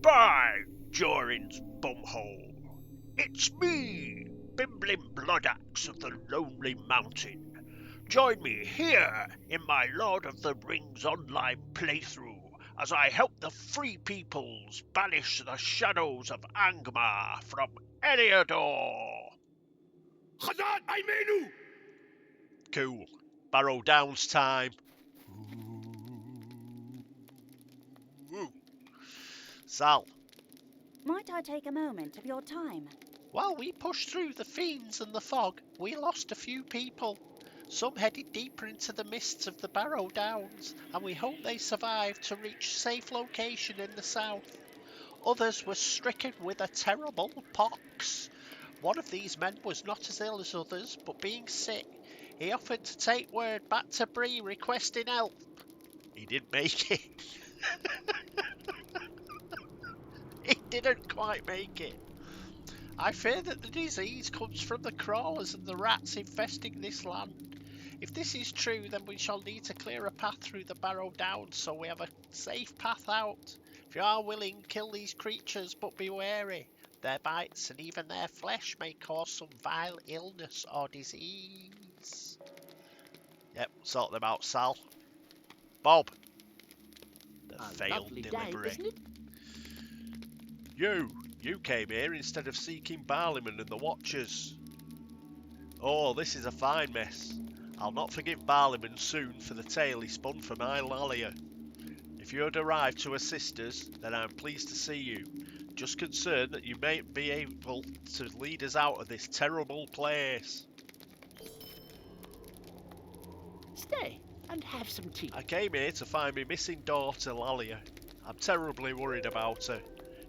By Jorin's bumhole, it's me, Bimbling Bloodaxe of the Lonely Mountain. Join me here in my Lord of the Rings online playthrough as I help the Free Peoples banish the shadows of Angmar from Eriador. Hazard, I menu! Cool. Barrow Downs time. Ooh. Sal. Might I take a moment of your time? While we pushed through the fiends and the fog, we lost a few people. Some headed deeper into the mists of the Barrow Downs, and we hope they survived to reach safe location in the south. Others were stricken with a terrible pox. One of these men was not as ill as others, but being sick, he offered to take word back to Bree requesting help. He didn't make it. He didn't quite make it. I fear that the disease comes from the crawlers and the rats infesting this land. If this is true, then we shall need to clear a path through the Barrow Downs so we have a safe path out. If you are willing, kill these creatures, but be wary. Their bites and even their flesh may cause some vile illness or disease. Yep, sort them out, Sal. Bob. The failed delivery. Day, You came here instead of seeking Barleyman and the Watchers. Oh, this is a fine mess. I'll not forgive Barleyman soon for the tale he spun for my Lalia. If you had arrived to assist us, then I'm pleased to see you. Just concerned that you may be able to lead us out of this terrible place. Stay and have some tea. I came here to find my missing daughter, Lalia. I'm terribly worried about her.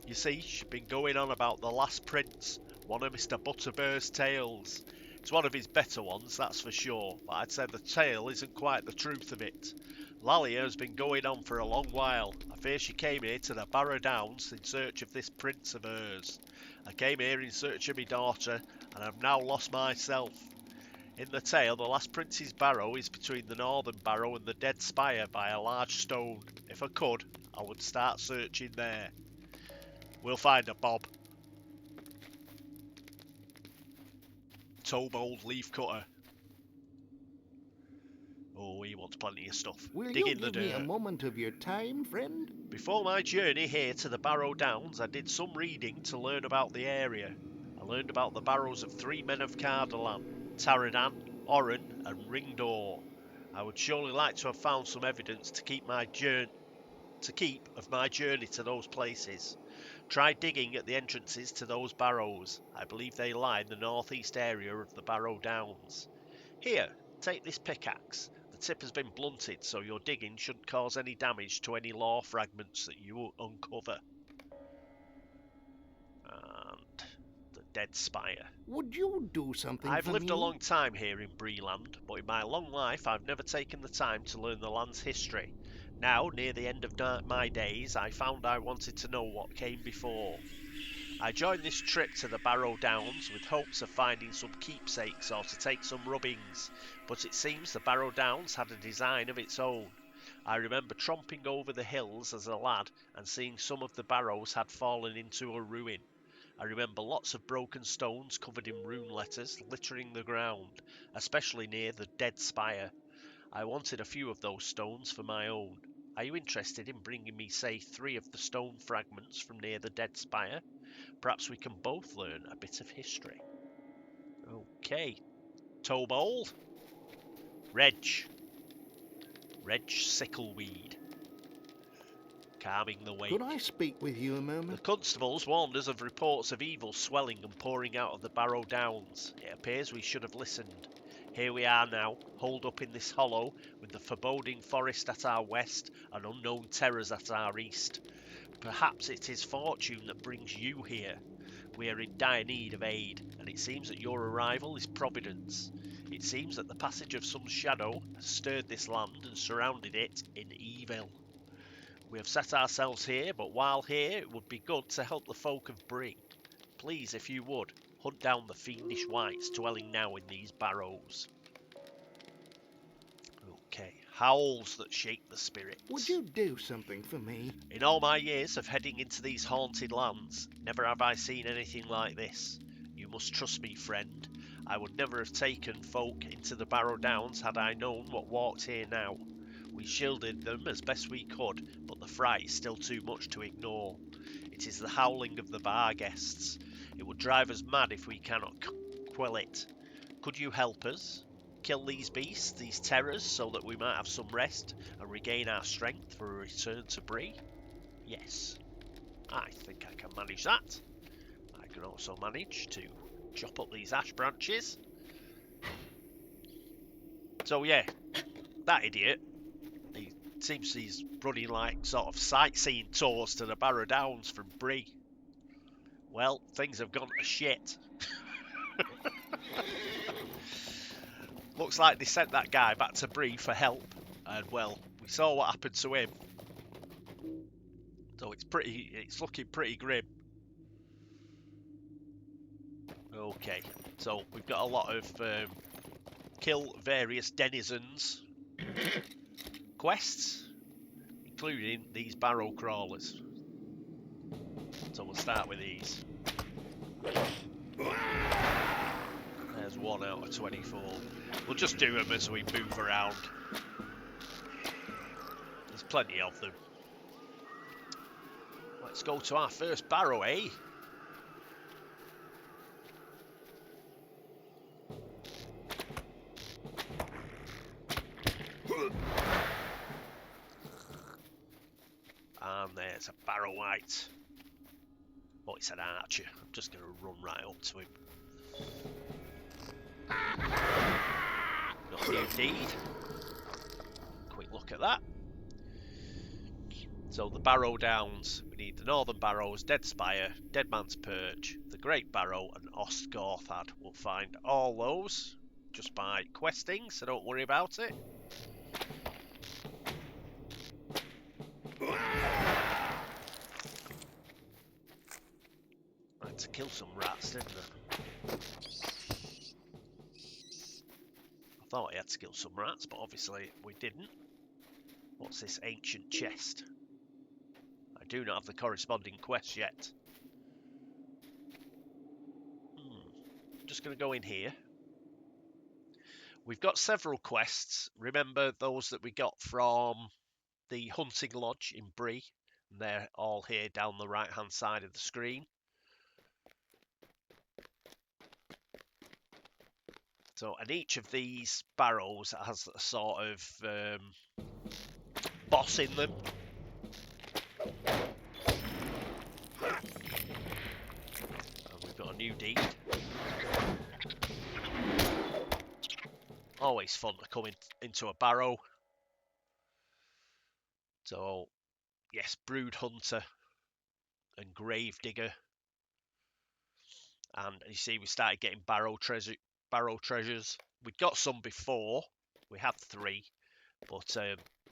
You see, she's been going on about the last prince, one of Mr. Butterbear's tales. It's one of his better ones, that's for sure, but I'd say the tale isn't quite the truth of it. Lalia has been going on for a long while. I fear she came here to the Barrow Downs in search of this prince of hers. I came here in search of my daughter, and I've now lost myself. In the tale, the last prince's barrow is between the northern barrow and the dead spire by a large stone. If I could, I would start searching there. We'll find her, Bob. Tobold Leafcutter. Oh, he wants plenty of stuff. Will Dig you in the give me a dirt. moment of your time, friend? Before my journey here to the Barrow Downs, I did some reading to learn about the area. I learned about the barrows of 3 men of Cardolan, Taradan, Oren, and Ringdor. I would surely like to have found some evidence to keep of my journey to those places. Try digging at the entrances to those barrows. I believe they lie in the northeast area of the Barrow Downs. Here, take this pickaxe. The tip has been blunted, so your digging shouldn't cause any damage to any lore fragments that you uncover. And the dead spire. Would you do something I've for lived me? a long time here in Breeland, but in my long life I've never taken the time to learn the land's history. Now, near the end of my days, I found I wanted to know what came before. I joined this trip to the Barrow Downs with hopes of finding some keepsakes or to take some rubbings, but it seems the Barrow Downs had a design of its own. I remember tromping over the hills as a lad and seeing some of the barrows had fallen into a ruin. I remember lots of broken stones covered in rune letters littering the ground, especially near the dead spire. I wanted a few of those stones for my own. Are you interested in bringing me, say, 3 of the stone fragments from near the dead spire? Perhaps we can both learn a bit of history. Okay. Tobold. Reg Sickleweed. Calming the wake. Could I speak with you a The moment? constables warned us of reports of evil swelling and pouring out of the Barrow Downs. It appears we should have listened. Here we are now, holed up in this hollow, with the foreboding forest at our west and unknown terrors at our east. Perhaps it is fortune that brings you here. We are in dire need of aid, and it seems that your arrival is providence. It seems that the passage of some shadow has stirred this land and surrounded it in evil. We have set ourselves here, but while here it would be good to help the folk of Bree. Please, if you would, hunt down the fiendish wights dwelling now in these barrows. Okay, howls that shake the spirits. Would you do something for me? In all my years of heading into these haunted lands, never have I seen anything like this. You must trust me, friend. I would never have taken folk into the Barrow Downs had I known what walked here now. We shielded them as best we could, but the fright is still too much to ignore. It is the howling of the bar guests. It would drive us mad if we cannot quell it. Could you help us? Kill these beasts, these terrors, so that we might have some rest and regain our strength for a return to Bree? Yes, I think I can manage that. I can also manage to chop up these ash branches. So yeah, that idiot, he seems he's running like sort of sightseeing tours to the Barrow Downs from Bree. Well, things have gone to shit. Looks like they sent that guy back to Bree for help, and well, we saw what happened to him. So it's looking pretty grim. Okay, so we've got a lot of kill various denizens quests, including these barrow crawlers. So we'll start with these. There's 1 out of 24. We'll just do them as we move around. There's plenty of them. Let's go to our first barrow, eh? And there's a Barrow Wight. Oh, it's an archer. I'm just going to run right up to him. Got a new deed. Quick look at that. So the Barrow Downs. We need the Northern Barrows, Dead Spire, Dead Man's Perch, the Great Barrow, and Ostgorthad. We'll find all those just by questing, so don't worry about it. I had to kill some rats, didn't I? I thought I had to kill some rats, but obviously we didn't. What's this ancient chest? I do not have the corresponding quest yet. Just going to go in here. We've got several quests. Remember those that we got from the hunting lodge in Bree? And they're all here down the right hand side of the screen. So, and each of these barrows has a sort of boss in them. And we've got a new deed. Always fun to come into a barrow. So, yes, Brood Hunter and Grave Digger. And you see, we started getting barrow treasures. We'd got some before. We had 3, but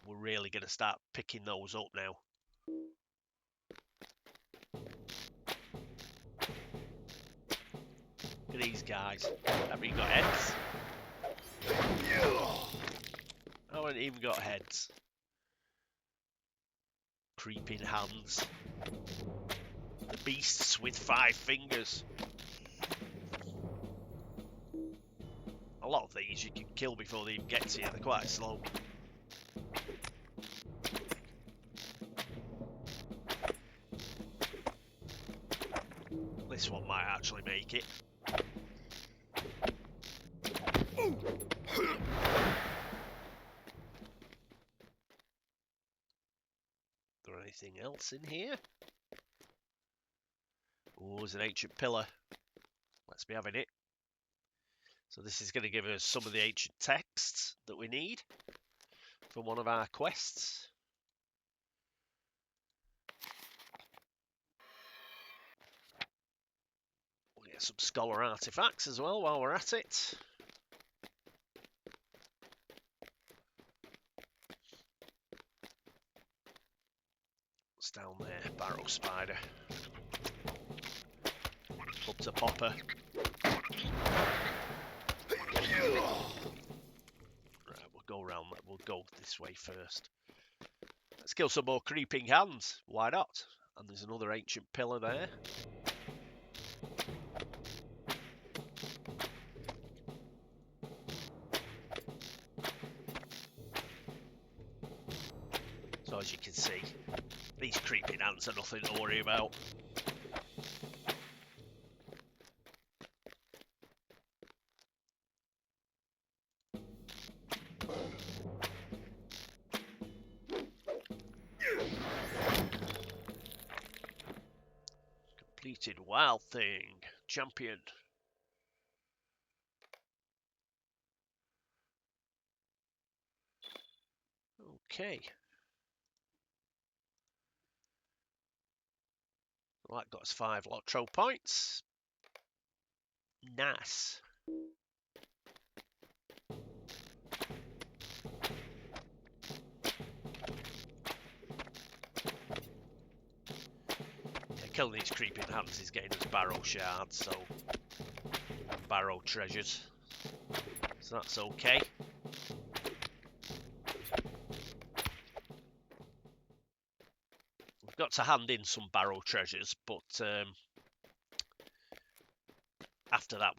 we're really going to start picking those up now. Look at these guys. Haven't even got heads. I haven't even got heads. Creeping hands. The beasts with 5 fingers. A lot of these you can kill before they even get to you. They're quite slow. This one might actually make it. Is there anything else in here? Oh, there's an ancient pillar. Let's be having it. So this is going to give us some of the ancient texts that we need for one of our quests. We'll get some scholar artifacts as well while we're at it. What's down there? Barrow spider. Up to popper. Right, we'll go around that. We'll go this way first. Let's kill some more creeping hands. Why not? And there's another ancient pillar there. So as you can see, these creeping ants are nothing to worry about. Completed Wild Thing. Champion. Okay. Well, that got us 5 Lotro points. Nice. Yeah, killing these creeping hands is getting us Barrow shards, so Barrow treasures. So that's okay. We've got to hand in some Barrow treasures, but after that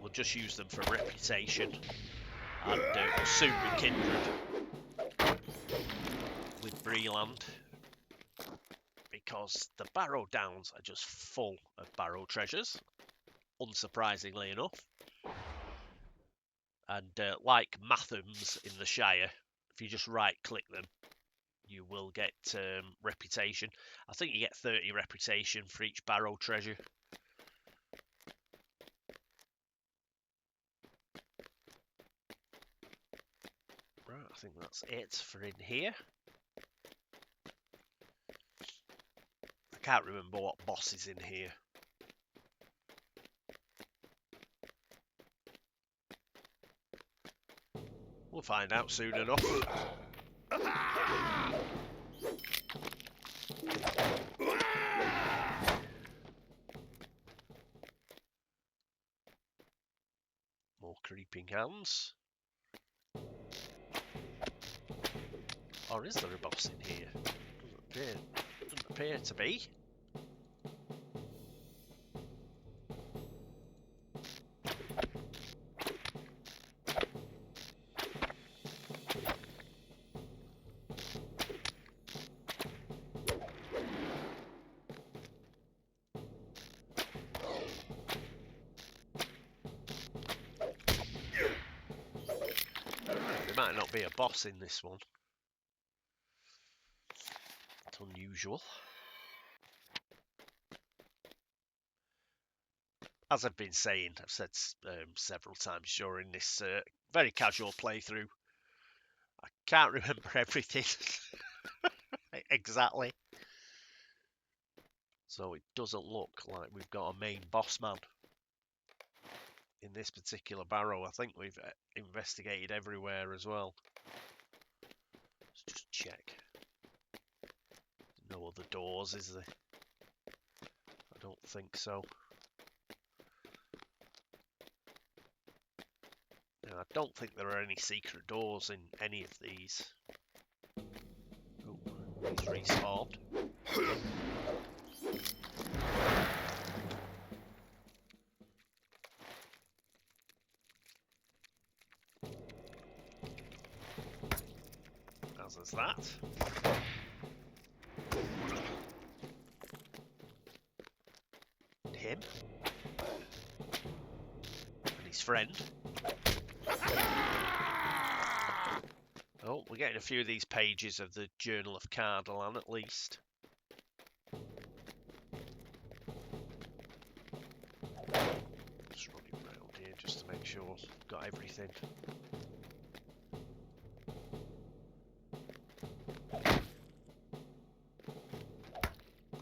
we'll just use them for reputation, and we'll soon be kindred with Breland, because the Barrow Downs are just full of Barrow treasures, unsurprisingly enough. And like Mathams in the Shire, if you just right click them, you will get reputation. I think you get 30 reputation for each Barrow treasure. Right, I think that's it for in here. I can't remember what boss is in here. We'll find out soon enough. More creeping hands. Or is there a boss in here? Doesn't appear to be. There might not be a boss in this one. It's unusual. As I've been saying, I've said several times during this very casual playthrough, I can't remember everything exactly. So it doesn't look like we've got a main boss man in this particular barrow. I think we've investigated everywhere as well. Let's just check. No other doors, is there? I don't think so. No, I don't think there are any secret doors in any of these. Oh, he's respawned. As is that. Him. And his friend. Oh, we're getting a few of these pages of the Journal of Cardalan at least. Just running around here just to make sure I've got everything.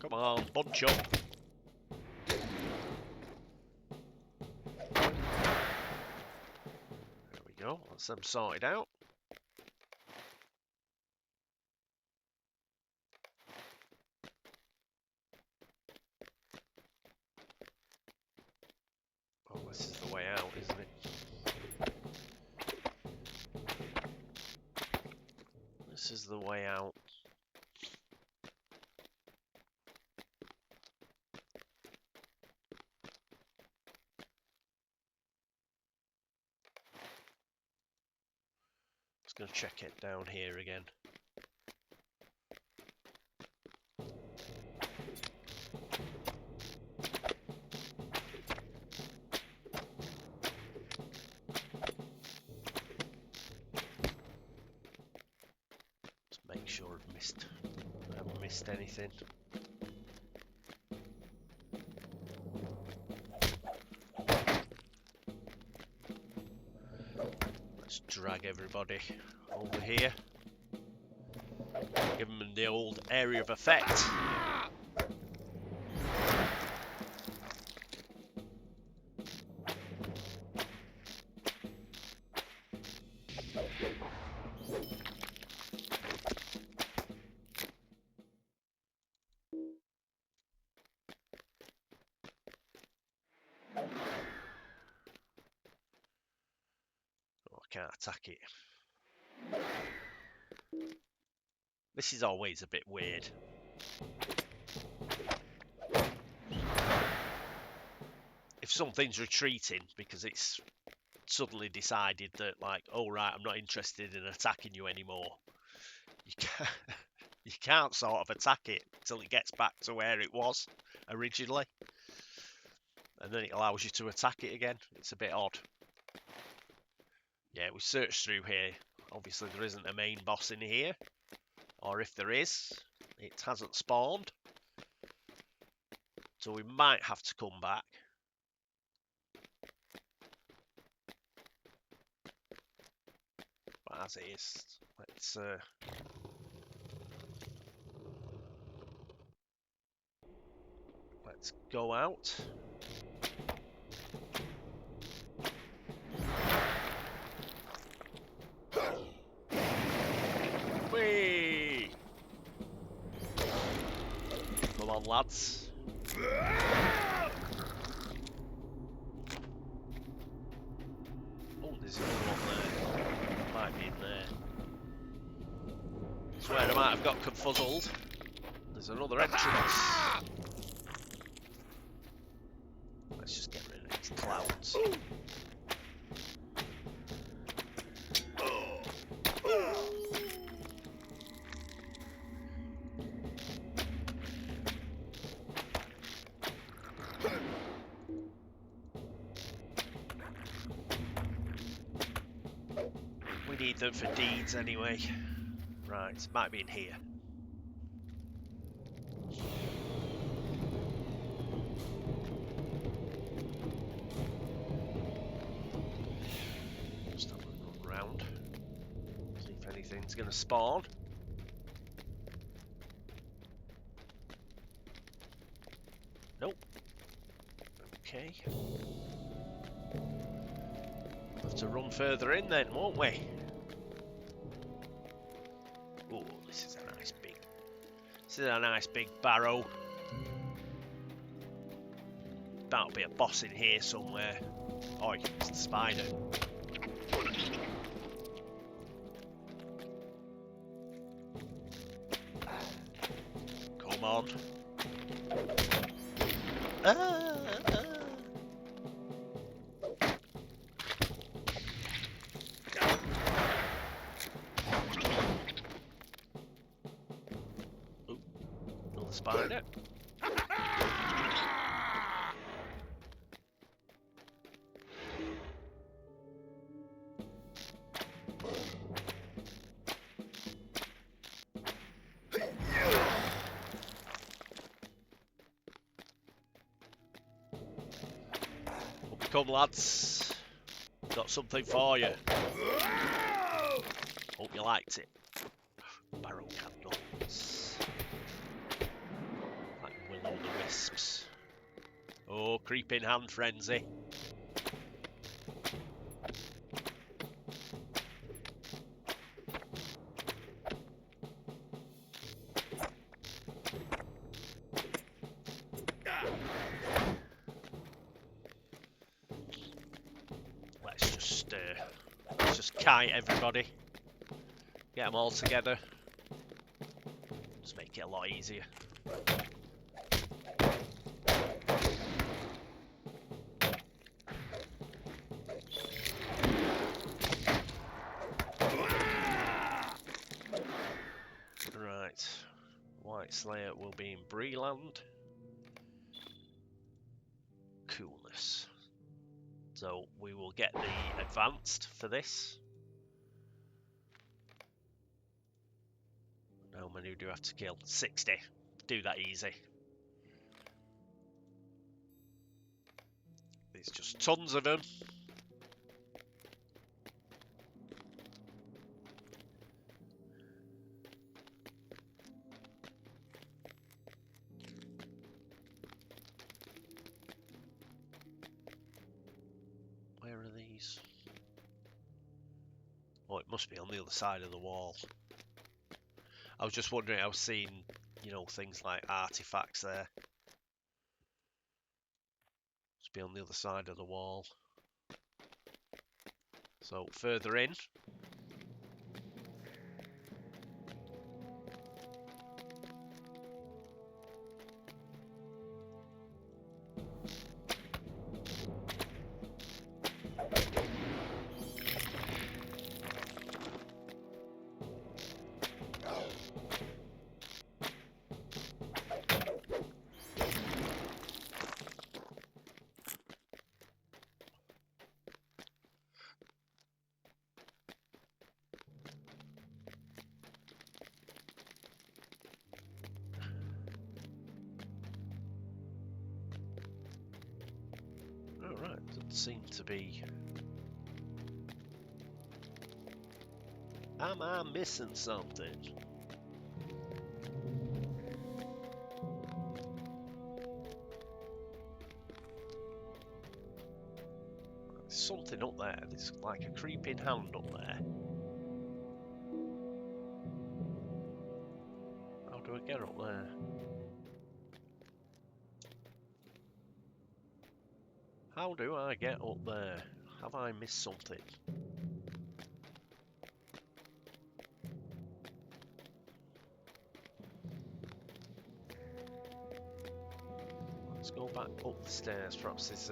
Come on, bunch up. There we go, that's them sorted out. Oh, this is the way out, isn't it? the way out. Just gonna check it down here again. Make sure I haven't missed anything. Let's drag everybody over here. Give them the old area of effect. Can't attack it. This is always a bit weird. If something's retreating because it's suddenly decided that, like, oh right, I'm not interested in attacking you anymore, you can't sort of attack it until it gets back to where it was originally, and then it allows you to attack it again. It's a bit odd. Yeah, we searched through here. Obviously there isn't a main boss in here, or if there is, it hasn't spawned, so we might have to come back. But as it is, let's go out. Whee! Come on, lads. Oh, there's another one there. Might be in there. Swear I might have got confuzzled. There's another entrance. Let's just get rid of these clouds. We need them for deeds anyway. Right, it might be in here. Just have a run round. See if anything's going to spawn. Nope. Okay. We'll have to run further in then, won't we? Oh, this is a nice big barrow. That'll be a boss in here somewhere. Oh, it's the spider. Come on. Another spider. Come, lads. Got something for you. Hope you liked it. Barrow candles. Like will-o'-the-wisps. Oh, creeping hand frenzy. Let's just kite everybody. Get them all together. make it a lot easier. Right, White Slayer will be in Breeland. Coolness. So we will get the advanced for this. How many do you have to kill? 60. Do that easy. There's just tons of them. Where are these? Oh, it must be on the other side of the wall. I was just wondering, I was seeing, you know, things like artifacts there. Must be on the other side of the wall. So, further in. Alright, doesn't seem to be... Am I missing something? There's something up there. There's like a creeping hand up there. How do I get up there? How do I get up there? Have I missed something? Let's go back up the stairs. Perhaps there's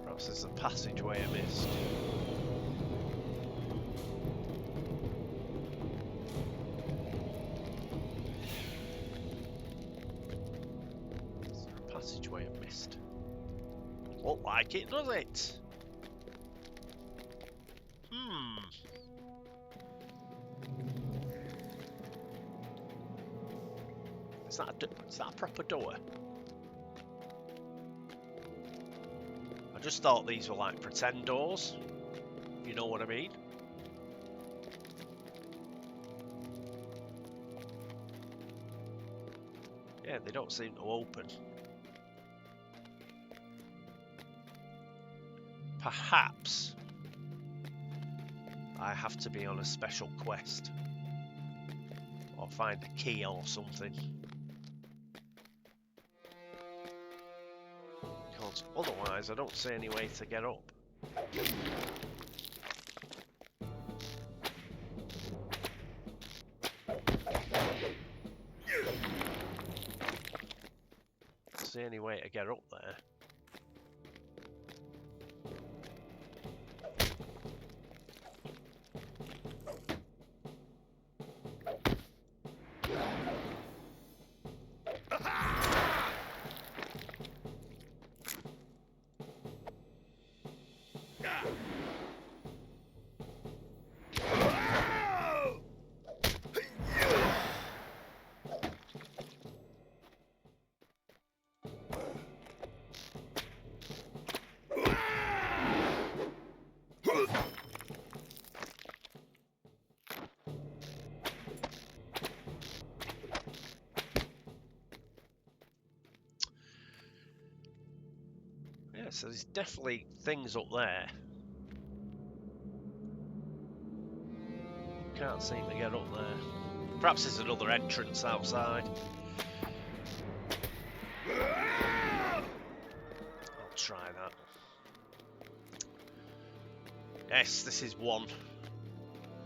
perhaps there's a passageway I missed. Is there a passageway I missed? Doesn't look like it, does it? Is that a proper door? I just thought these were like pretend doors, if you know what I mean. Yeah, they don't seem to open. Perhaps I have to be on a special quest or find a key or something. Because otherwise I don't see any way to get up. See any way to get up there. So there's definitely things up there. Can't seem to get up there. Perhaps there's another entrance outside. I'll try that. Yes, this is one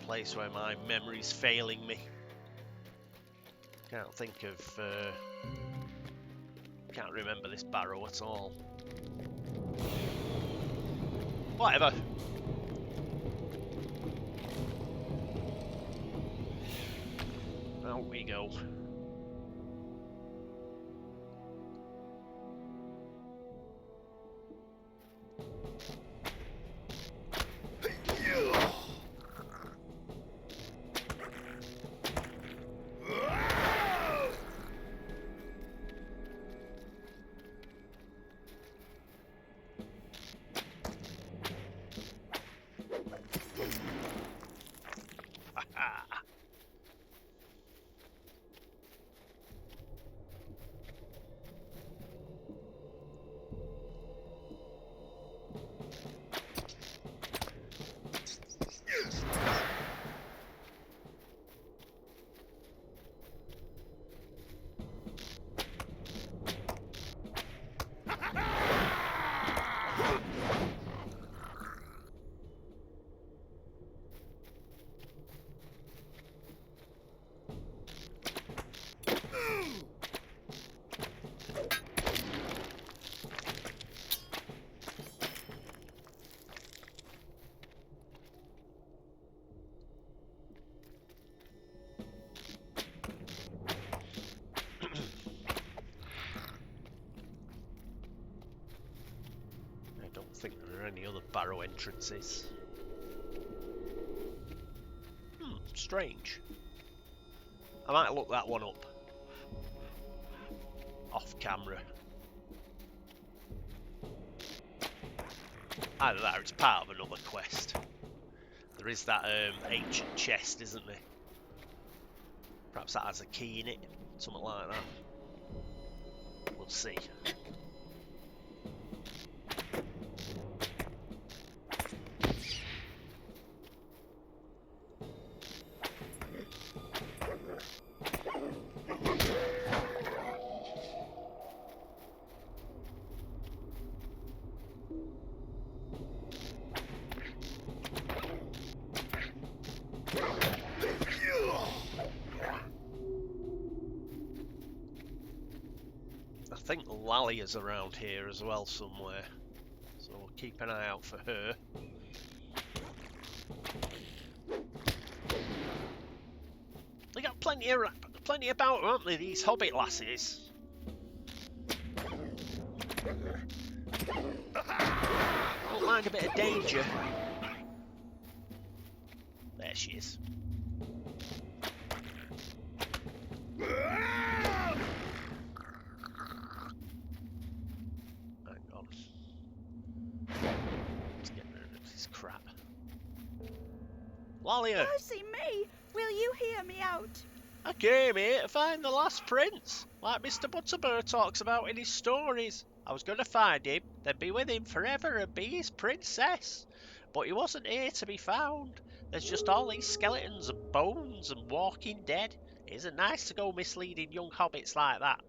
place where my memory's failing me. Can't think of... can't remember this barrow at all. Whatever. Out we go. I think there are any other barrow entrances. Strange. I might look that one up off camera. Either that or it's part of another quest. There is that ancient chest, isn't there? Perhaps that has a key in it, something like that. We'll see. I think Lally is around here as well somewhere, so we'll keep an eye out for her. They got plenty about, haven't they, these hobbit lassies? Don't mind a bit of danger. There she is. Lalia! Mercy me! Will you hear me out? I came here to find the last prince, like Mr. Butterbur talks about in his stories. I was going to find him, then be with him forever and be his princess. But he wasn't here to be found. There's just all these skeletons and bones and walking dead. It isn't nice to go misleading young hobbits like that.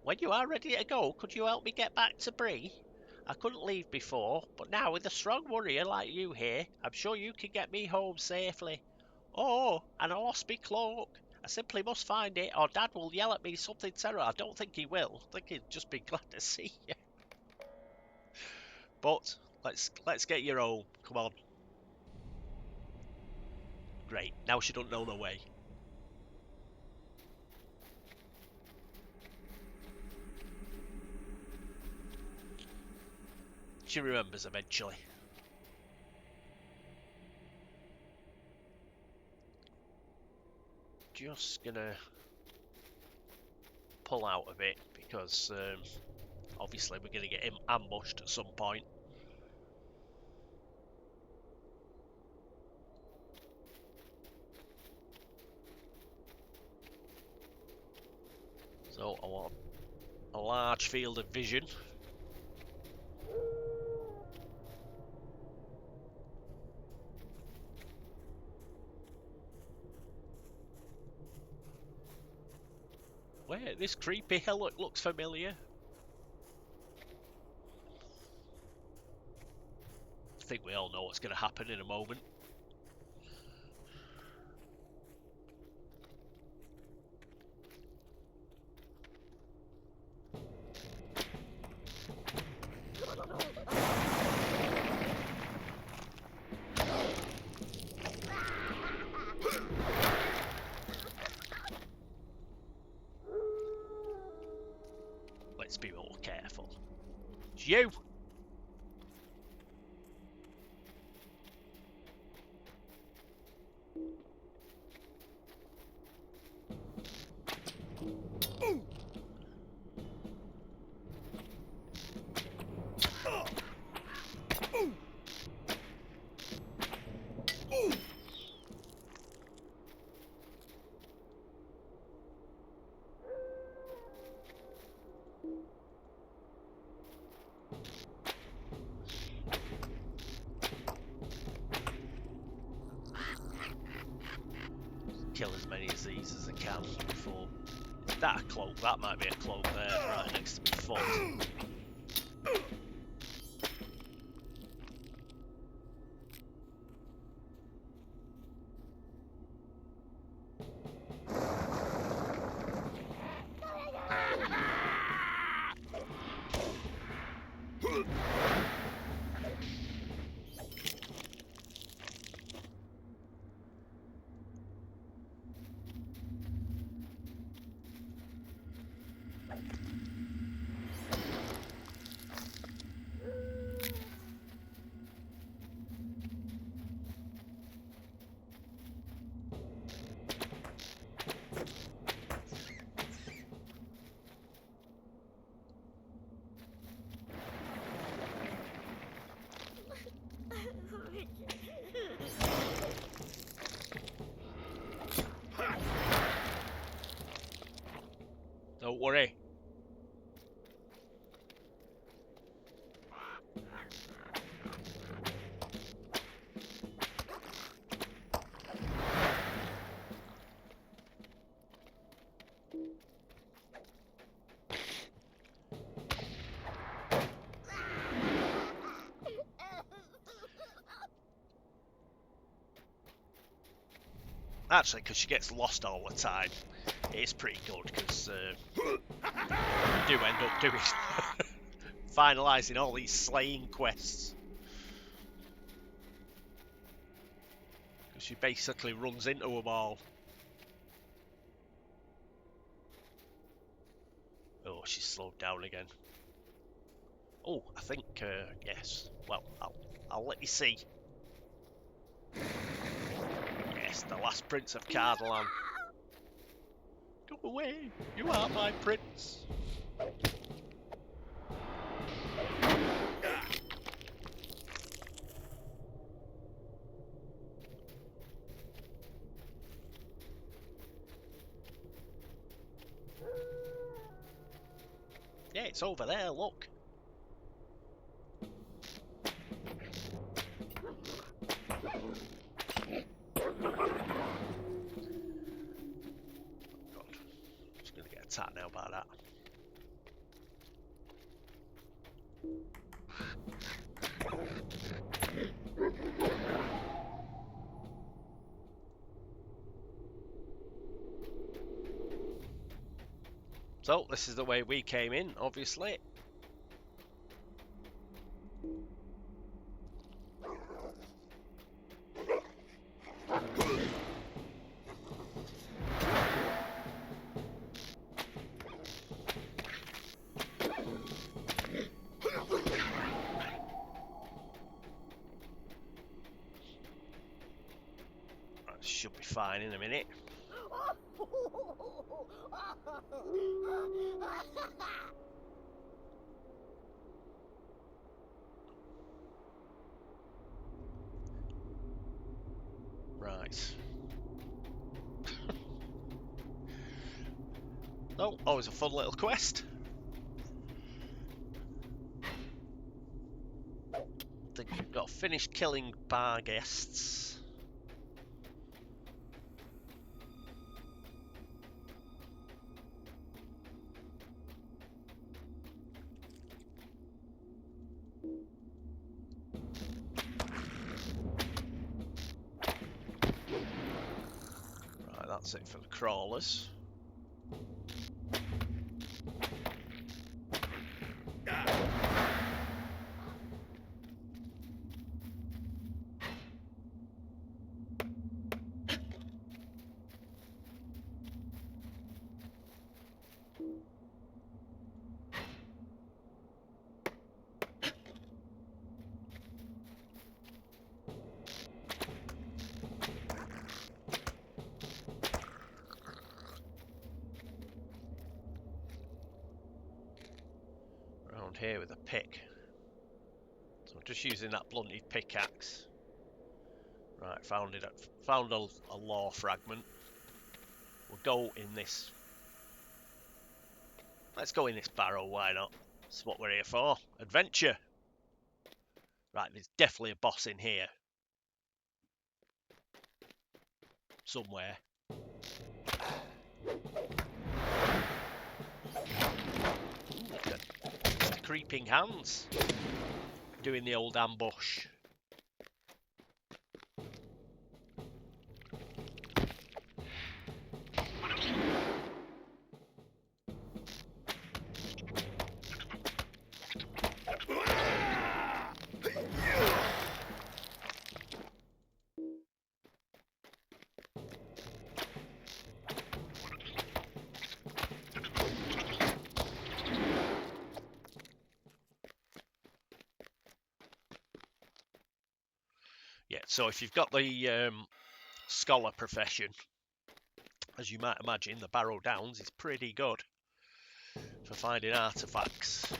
When you are ready to go, could you help me get back to Bree? I couldn't leave before, but now with a strong warrior like you here, I'm sure you can get me home safely. Oh, and I lost me cloak. I simply must find it, or Dad will yell at me something terrible. I don't think he will. I think he'd just be glad to see you. But let's get you home. Come on. Great. Now she don't know the way. She remembers eventually. Just gonna pull out of it because obviously we're gonna get him ambushed at some point. So I want a large field of vision. Wait, this creepy hillock looks familiar. think we all know what's going to happen in a moment. Let's be more careful. It's you! Kill as many of these as I can before. Is that a cloak? That might be a cloak there, right next to my foot. Don't worry. Actually, because she gets lost all the time, it's pretty good, because you do end up doing finalising all these slaying quests. Because she basically runs into them all. Oh, she's slowed down again. Oh, I think, yes. Well, I'll let you see. Yes, the last Prince of Cardalan. Go away, you are my prince. Yeah, it's over there, look. Attacked now by that. So this is the way we came in, obviously. Should be fine in a minute. Right. Oh, always a fun little quest. They've got to finish killing bar guests. That's it for the crawlers. Around here with a pick. So I'm just using that blunted pickaxe. Right, found a lore fragment. We'll go in this. Let's go in this barrow, why not? That's what we're here for. Adventure! Right, there's definitely a boss in here. Somewhere. Mr. Creeping Hands. Doing the old ambush. Yeah, so if you've got the scholar profession, as you might imagine, the Barrow Downs is pretty good for finding artifacts.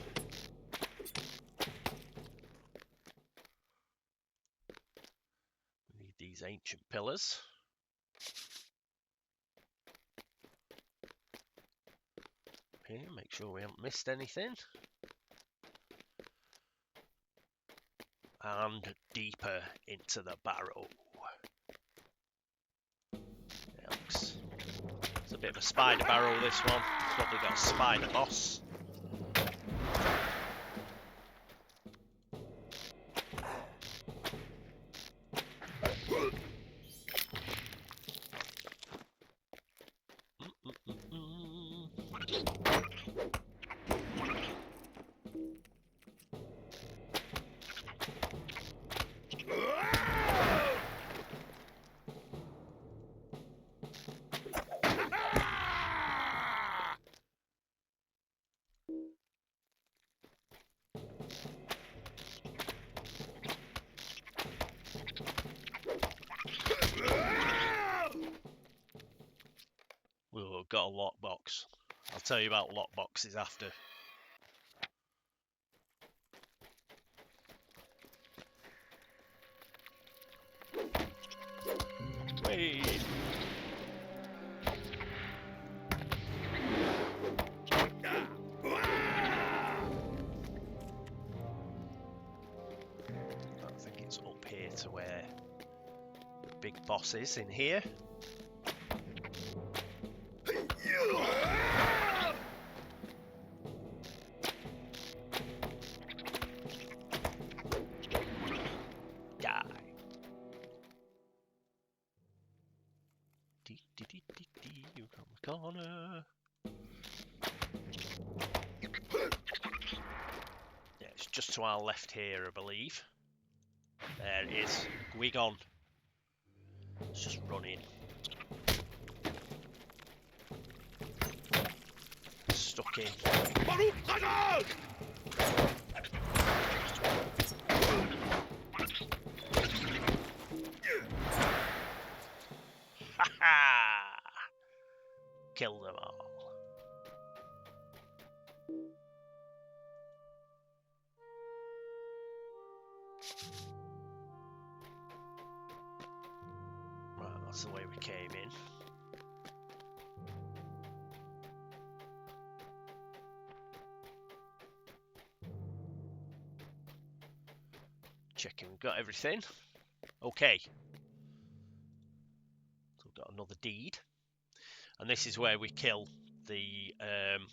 We need these ancient pillars. Here, make sure we haven't missed anything. And deeper into the barrow. It's a bit of a spider barrow, this one. It's probably got a spider boss. We've got a lockbox. I'll tell you about lockboxes after. Whee! I think it's up here to where the big boss is in here. You from the corner. Yeah, it's just to our left here, I believe. There it is. Gwig on. It's just running. Stuck in. Ha ha! Kill them all. Right, that's the way we came in. Checking we've got everything. Okay. So we've got another deed. And this is where we kill the,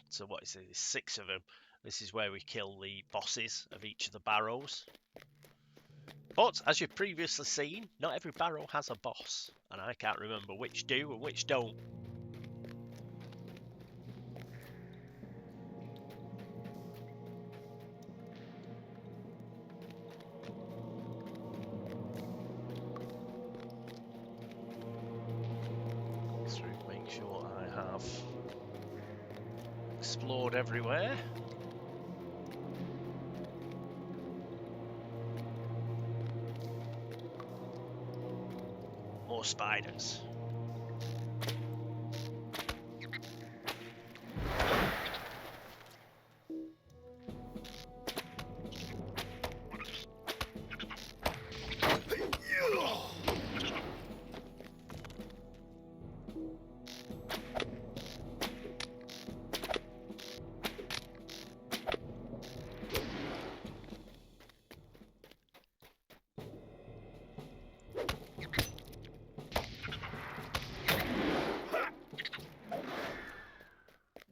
so what is it, there's 6 of them. This is where we kill the bosses of each of the barrows. But, as you've previously seen, not every barrow has a boss, and I can't remember which do and which don't. So make sure I have explored everywhere. More spiders.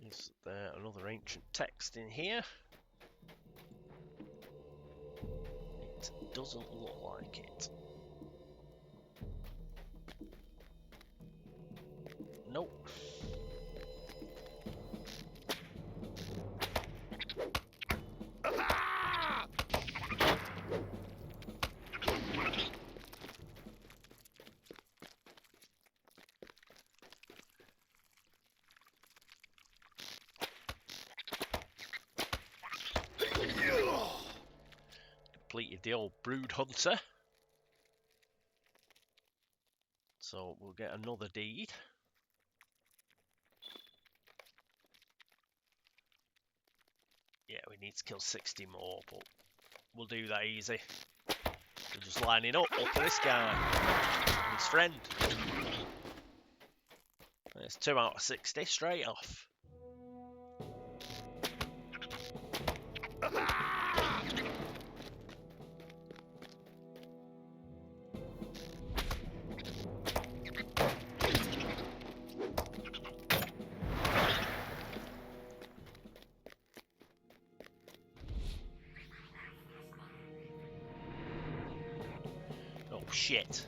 Is there another ancient text in here? It doesn't look like it. Nope. Completed the old brood hunter. So we'll get another deed. Yeah, we need to kill 60 more, but we'll do that easy. We're just lining up. Look at this guy. And his friend. It's 2 out of 60 straight off. Oh shit.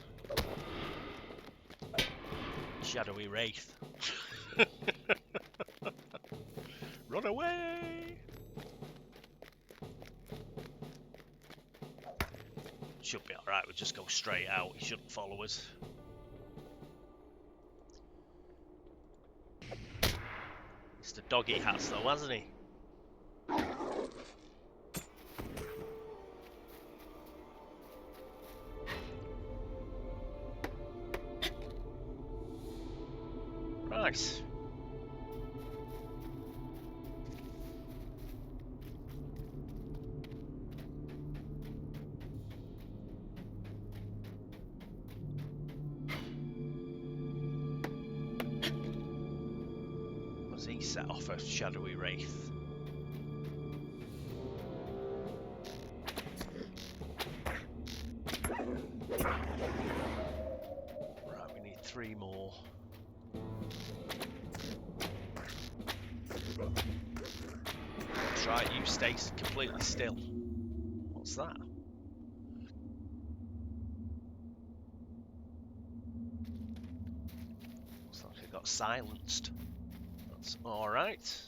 Shadowy Wraith. Run away! Should be alright, we'll just go straight out, he shouldn't follow us. Mr. Doggy has though, hasn't he? Nice. Was he set off a shadowy wraith? Right, we need 3 more. That's right, you stay completely still. What's that? Looks like it got silenced. That's alright.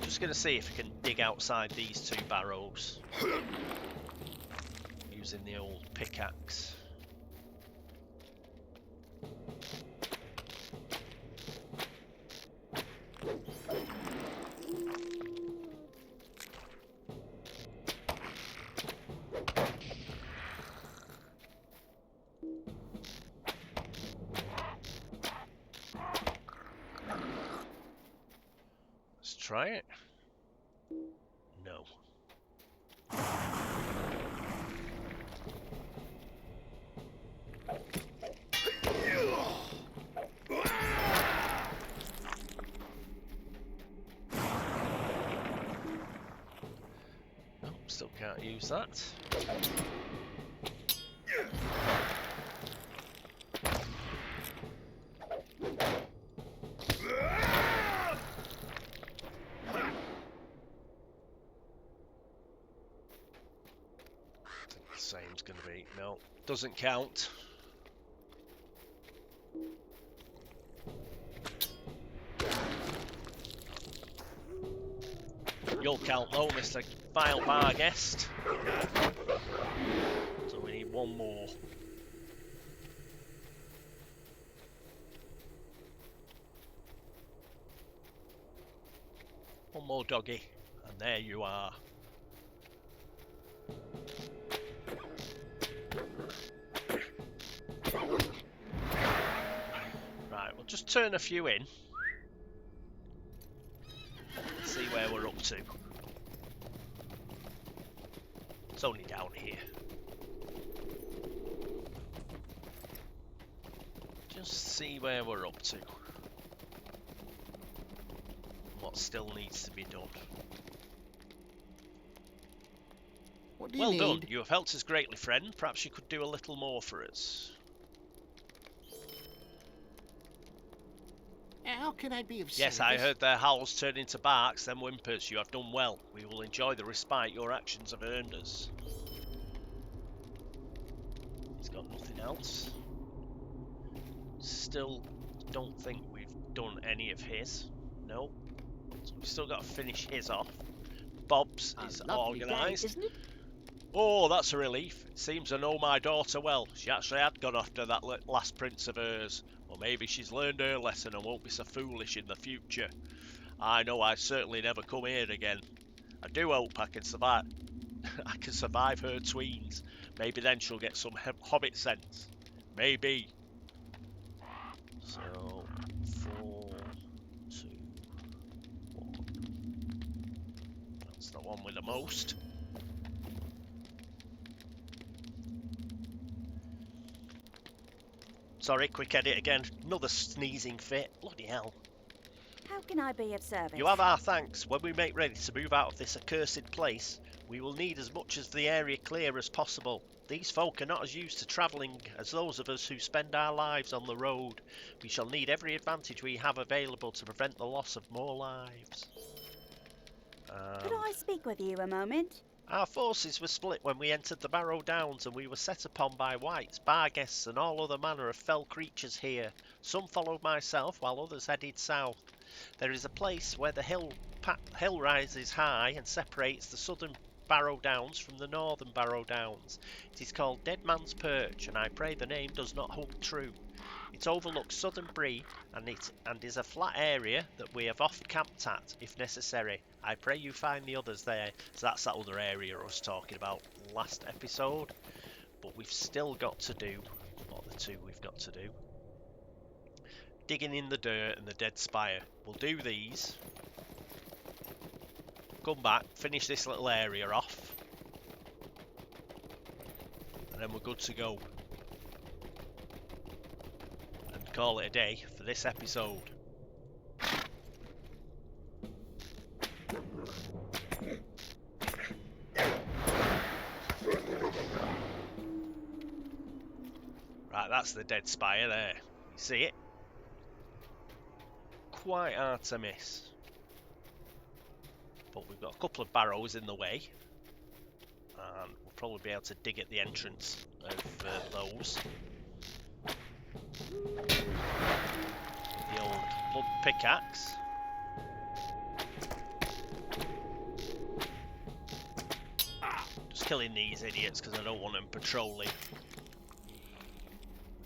Just gonna see if I can dig outside these 2 barrows. Using the old pickaxe. Let's try it. No. Still can't use that. Same's gonna be. No, doesn't count. You'll count though, Mr. Vile Bar Guest. So we need one more. One more doggy. And there you are. Right, we'll just turn a few in. See where we're up to. It's only down here. Just see where we're up to. What still needs to be done. What do you Well need? done. You have helped us greatly, friend. Perhaps you could do a little more for us. How can I be of Yes, service? I heard their howls turn into barks, then whimpers. You have done well. We will enjoy the respite your actions have earned us. He's got nothing else. Still don't think we've done any of his. No. So we've still got to finish his off. Bob's is Lovely day, organised. isn't it? Oh, that's a relief. It seems I know my daughter well. She actually had gone after that last prince of hers. Or maybe she's learned her lesson and won't be so foolish in the future. I know I certainly never come here again. I do hope I can survive. I can survive her tweens. Maybe then she'll get some hobbit sense. Maybe. So, 4, 2, 1. That's the one with the most. Sorry, quick edit again. Another sneezing fit. Bloody hell. How can I be of service? You have our thanks. When we make ready to move out of this accursed place, we will need as much of the area clear as possible. These folk are not as used to travelling as those of us who spend our lives on the road. We shall need every advantage we have available to prevent the loss of more lives. Could I speak with you a moment? Our forces were split when we entered the Barrow Downs, and we were set upon by Wight, bar guests and all other manner of fell creatures here. Some followed myself, while others headed south. There is a place where the hill rises high and separates the southern Barrow Downs from the northern Barrow Downs. It is called Dead Man's Perch, and I pray the name does not hold true. It overlooks southern Bree, and is a flat area that we have oft camped at, if necessary. I pray you find the others there. So that's that other area I was talking about last episode. But we've still got to do, what are the two we've got to do? Digging in the dirt and the dead spire. We'll do these. Come back, finish this little area off. And then we're good to go. And call it a day for this episode. Right, that's the dead spire there. You see it? Quite hard to miss. But we've got a couple of barrows in the way. And we'll probably be able to dig at the entrance of those. With the old blood pickaxe. Just killing these idiots because I don't want them patrolling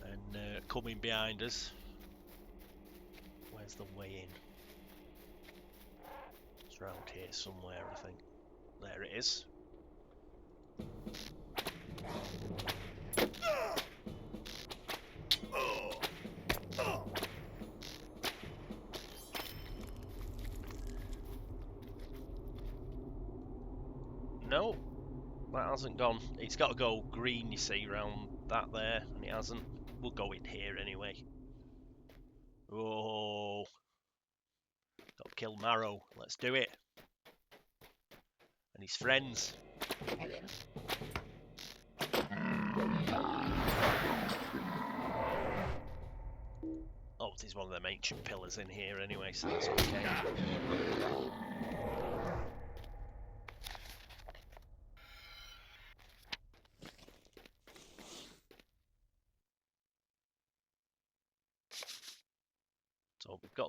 and coming behind us. Where's the way in? It's around here somewhere, I think. There it is. No, that hasn't gone. It's got to go green, you see, around that there, and it hasn't. We'll go in here anyway. Oh, got to kill Marrow. Let's do it. And his friends. Oh, there's one of them ancient pillars in here anyway, so that's okay.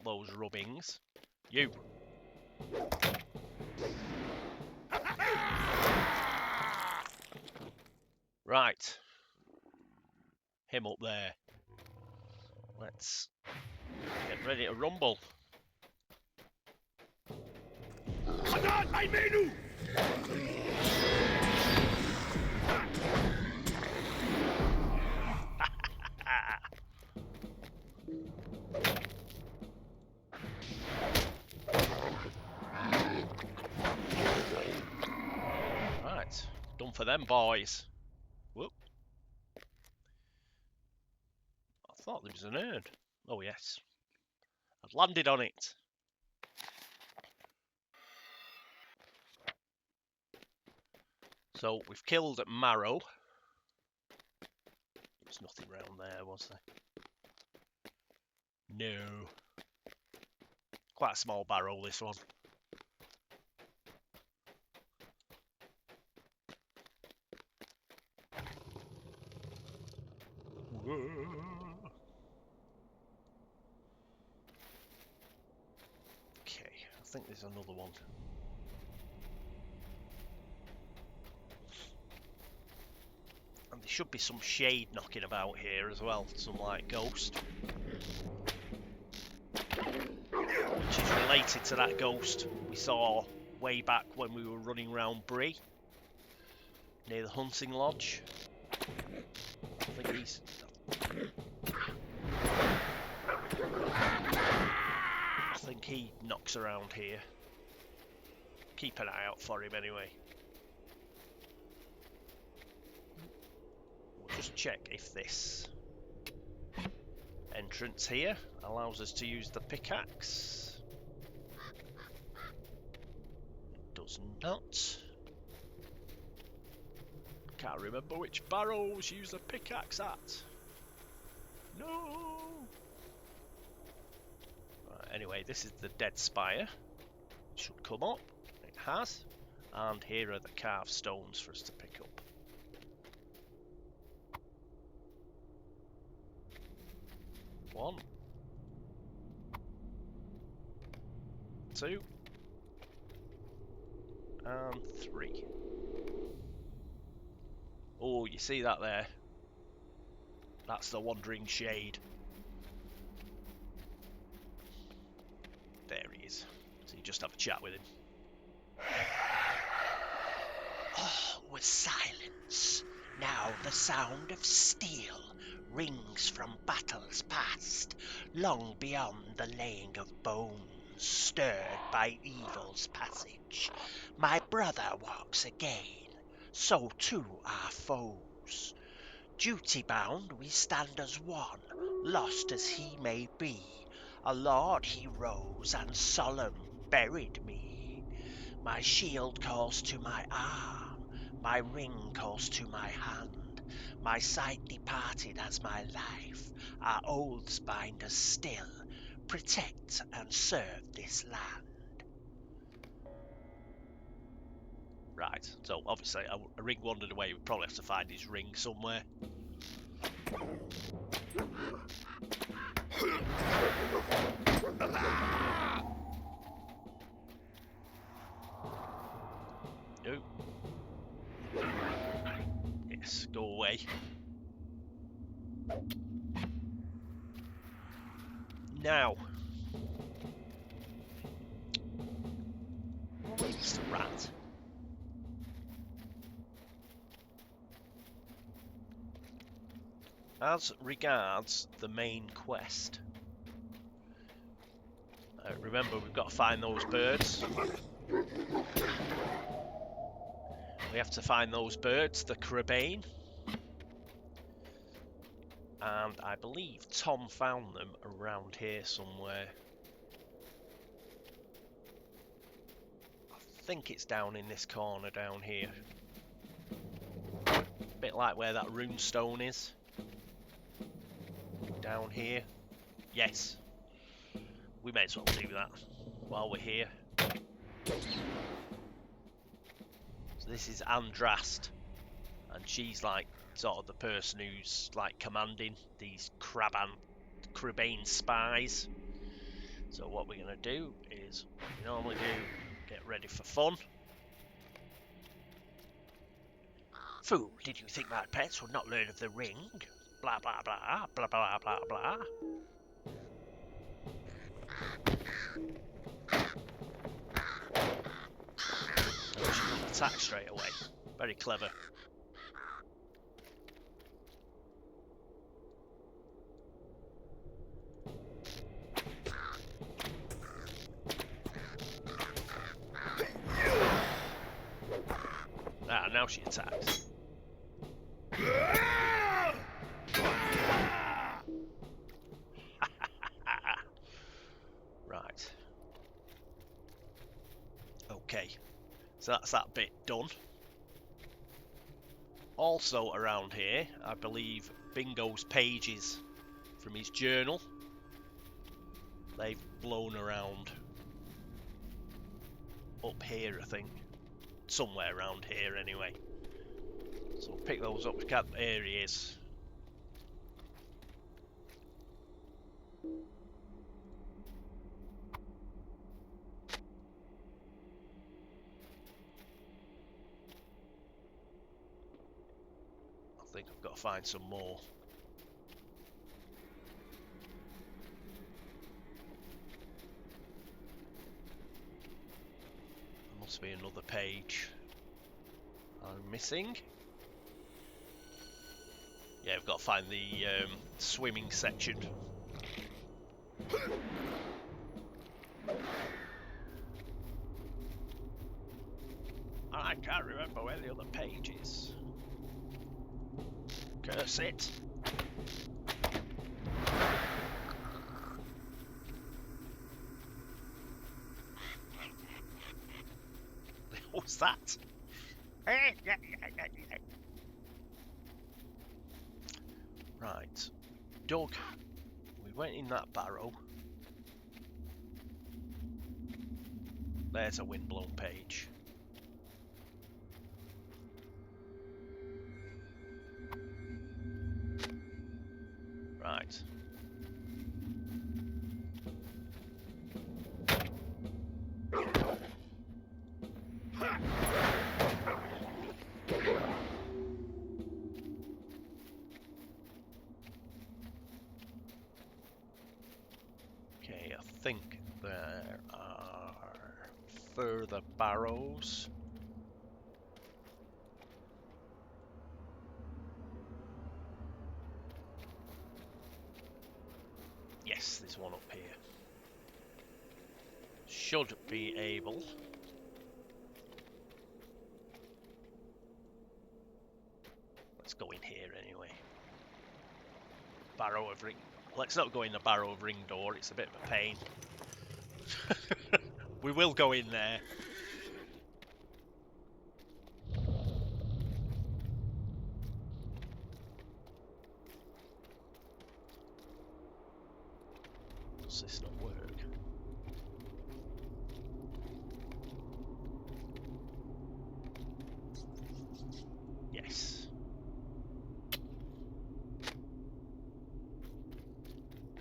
got those rubbings. You. Right. Him up there. Let's get ready to rumble. Right, done for them boys. Whoop. I thought there was an urn. Oh yes. I've landed on it. So we've killed Marrow. There's nothing round there, was there? No. Quite a small barrow, this one. Whoa. Okay, I think there's another one. And there should be some shade knocking about here as well, some like ghost. Which is related to that ghost we saw way back when we were running around Bree. Near the hunting lodge. I think he knocks around here. Keep an eye out for him anyway. We'll just check if this entrance here allows us to use the pickaxe. It does not. Can't remember which barrows use the pickaxe at. No! Right, anyway, this is the dead spire. It should come up. It has. And here are the carved stones for us to pick up. One. Two. And three. Oh, you see that there? That's the wandering shade. There he is. So you just have a chat with him. All was silence. Now the sound of steel rings from battles past, long beyond the laying of bones, stirred by evil's passage. My brother walks again, so too our foes. Duty-bound we stand as one, lost as he may be. A lord he rose and solemn buried me. My shield calls to my arm, my ring calls to my hand. My sight departed as my life, our oaths bind us still. Protect and serve this land. Right, so obviously a ring wandered away. We probably have to find his ring somewhere. No. Yes, go away. Now. Mr. Rat. As regards the main quest, remember we've got to find those birds. We have to find those birds, the crabane. And I believe Tom found them around here somewhere. I think it's down in this corner down here. A bit like where that rune stone is. Down here. Yes. We may as well do that while we're here. So this is Andrast. And she's like sort of the person who's like commanding these crabane spies. So what we're going to do is, we normally do, get ready for fun. Fool, did you think my pets would not learn of the ring? Blah blah blah, blah blah blah blah. Oh, she didn't attack straight away. Very clever. Ah, now she attacks. Right. Okay. So that's that bit done. Also around here, I believe Bingo's pages from his journal. They've blown around up here, I think. Somewhere around here anyway. So we'll pick those up. Here he is. I think I've got to find some more. There must be another page I'm missing. Yeah, I've got to find the swimming section. I can't remember where the other page is. Curse it. What's that? Right. Doug, we went in that barrow. There's a windblown page. Right. Okay, I think there are further barrows. Yes, there's one up here. Should be able. Let's go in here anyway. Barrow of Ring. Let's not go in the Barrow of Ring door, it's a bit of a pain. We will go in there. Does this not work? Yes.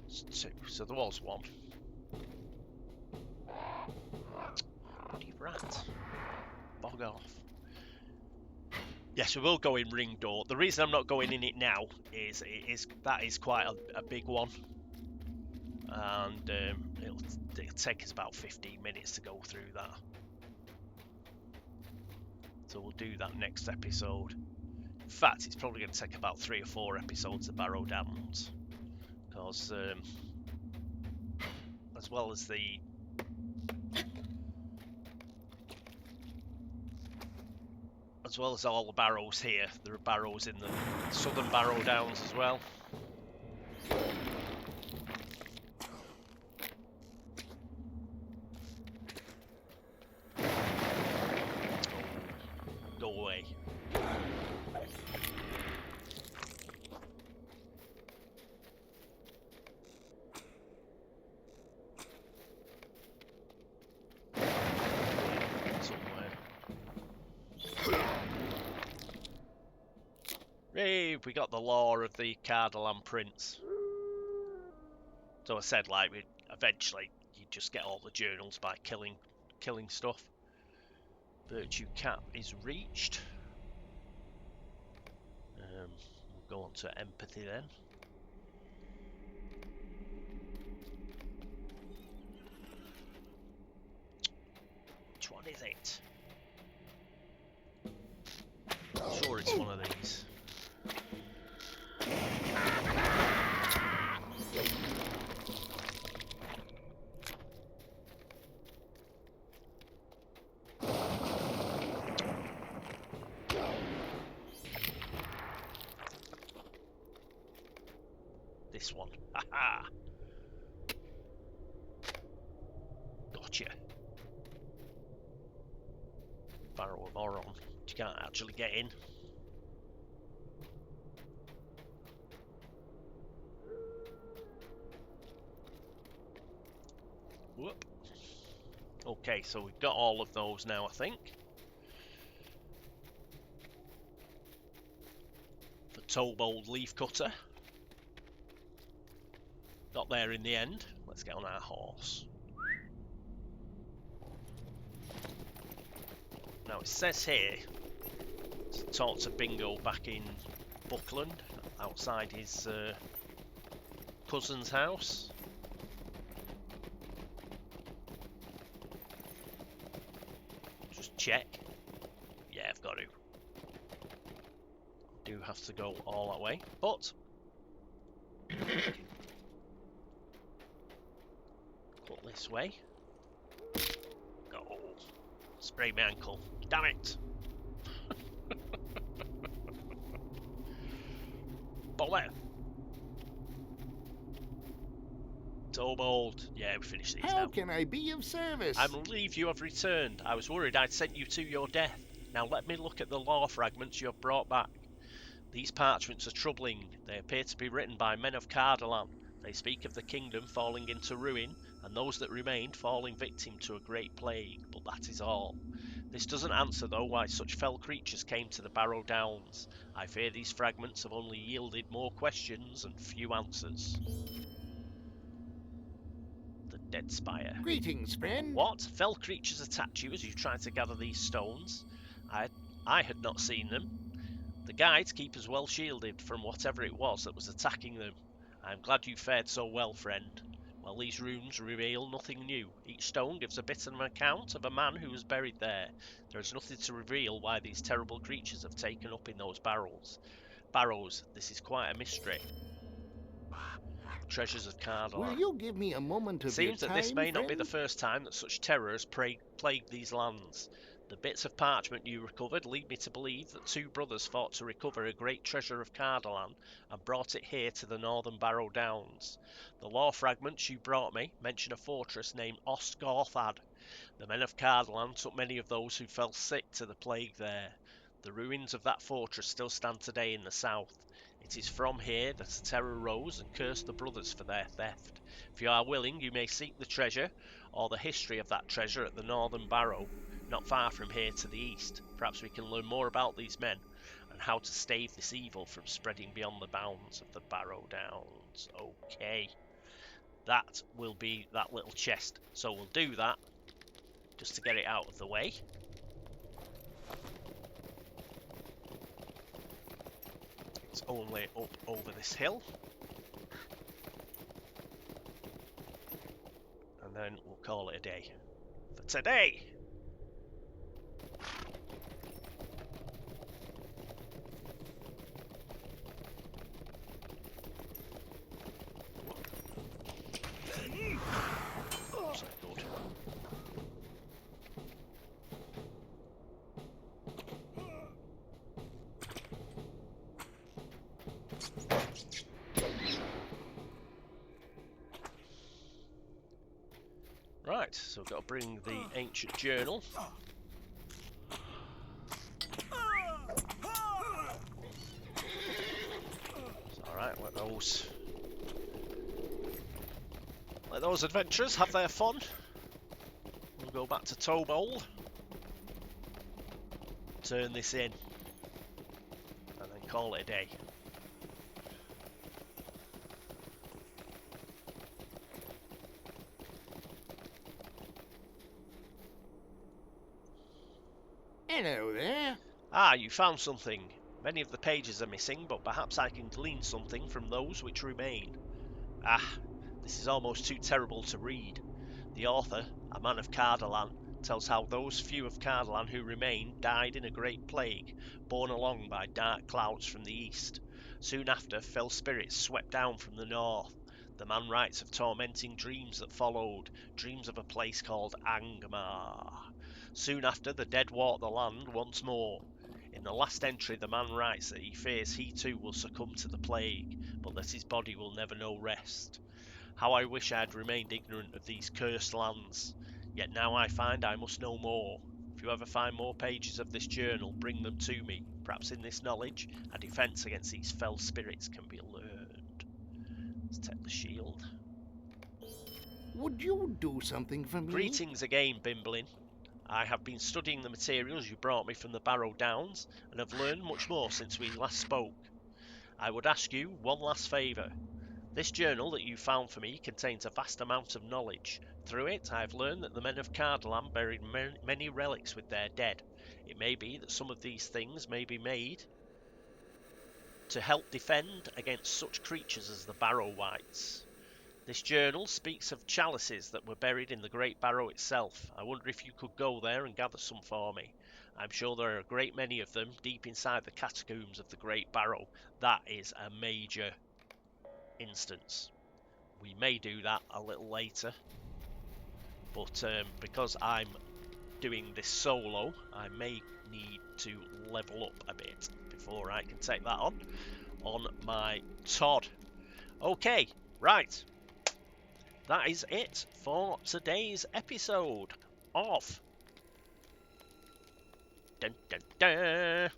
It's two, so there was one. Bloody rat. Bog off. Yes, we will go in ring door. The reason I'm not going in it now is that is quite a big one. And it'll take us about 15 minutes to go through that. So we'll do that next episode. In fact, it's probably going to take about 3 or 4 episodes of Barrow Downs. Because as well as the all the barrows here, there are barrows in the southern Barrow Downs as well. Go away. Hey, we got the law of the Cardalan Prince. So I said, like, eventually you'd just get all the journals by killing stuff. Virtue cap is reached. We'll go on to empathy then. Which one is it? I'm sure it's one of these. This one. Haha! Gotcha. Barrow of Oron. You can't actually get in. Whoop. Okay, so we've got all of those now, I think. For Tobold Leafcutter. Got there in the end. Let's get on our horse. Now it says here to talk to Bingo back in Buckland, outside his cousin's house. Just check. Yeah, I've got to. Do have to go all that way, but cut this way. Go. Spray my ankle. Damn it! But where? Tobold. Yeah, we finished these now. How can I be of service? I'm relieved you have returned. I was worried I'd sent you to your death. Now let me look at the lore fragments you have brought back. These parchments are troubling. They appear to be written by men of Cardolan. They speak of the kingdom falling into ruin, and those that remained falling victim to a great plague, but that is all. This doesn't answer, though, why such fell creatures came to the Barrow Downs. I fear these fragments have only yielded more questions and few answers. The Dead Spire. Greetings, friend. What? Fell creatures attacked you as you tried to gather these stones? I had not seen them. The guides keep us well shielded from whatever it was that was attacking them. I am glad you fared so well, friend. Well, these runes reveal nothing new. Each stone gives a bit of an account of a man who was buried there. There is nothing to reveal why these terrible creatures have taken up in those barrows. This is quite a mystery. Treasures of Cardolan. Will you give me a moment of Seems your that time, this may not be the friend? first time that such terror has plagued these lands. The bits of parchment you recovered lead me to believe that two brothers fought to recover a great treasure of Cardolan and brought it here to the northern Barrow Downs. The lore fragments you brought me mention a fortress named Ostgorthad. The men of Cardolan took many of those who fell sick to the plague there. The ruins of that fortress still stand today in the south. It is from here that a terror rose and cursed the brothers for their theft. If you are willing, you may seek the treasure, or the history of that treasure at the northern Barrow, not far from here to the east. Perhaps we can learn more about these men, and how to stave this evil from spreading beyond the bounds of the Barrow Downs. Okay. That will be that little chest. So we'll do that, just to get it out of the way. It's only up over this hill. And then we'll call it a day for today. So good. Right, so we've got to bring the ancient journal. It's alright, let those adventurers have their fun. We'll go back to Tobold. Turn this in. And then call it a day. Hello there. Ah, you found something. Many of the pages are missing, but perhaps I can glean something from those which remain. Ah, this is almost too terrible to read. The author, a man of Cardolan, tells how those few of Cardolan who remained died in a great plague, borne along by dark clouds from the east. Soon after, fell spirits swept down from the north. The man writes of tormenting dreams that followed, dreams of a place called Angmar. Soon after, the dead walk the land once more. In the last entry, the man writes that he fears he too will succumb to the plague, but that his body will never know rest. How I wish I had remained ignorant of these cursed lands. Yet now I find I must know more. If you ever find more pages of this journal, bring them to me. Perhaps in this knowledge, a defence against these fell spirits can be learned. Let's take the shield. Would you do something for me? Greetings again, Bimblin. I have been studying the materials you brought me from the Barrow Downs, and have learned much more since we last spoke. I would ask you one last favour. This journal that you found for me contains a vast amount of knowledge. Through it I have learned that the men of Cardolan buried many relics with their dead. It may be that some of these things may be made to help defend against such creatures as the Barrow Wights. This journal speaks of chalices that were buried in the Great Barrow itself. I wonder if you could go there and gather some for me. I'm sure there are a great many of them deep inside the catacombs of the Great Barrow. That is a major instance. We may do that a little later, but because I'm doing this solo, I may need to level up a bit before I can take that on my Todd. Okay, right. That is it for today's episode of dun, dun, dun,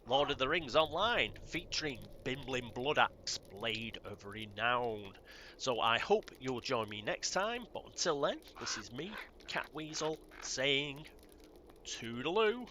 Lord of the Rings Online, featuring Bimblin Bloodaxe, Blade of Renown. So I hope you'll join me next time, but until then, this is me, Catweasel, saying toodaloo.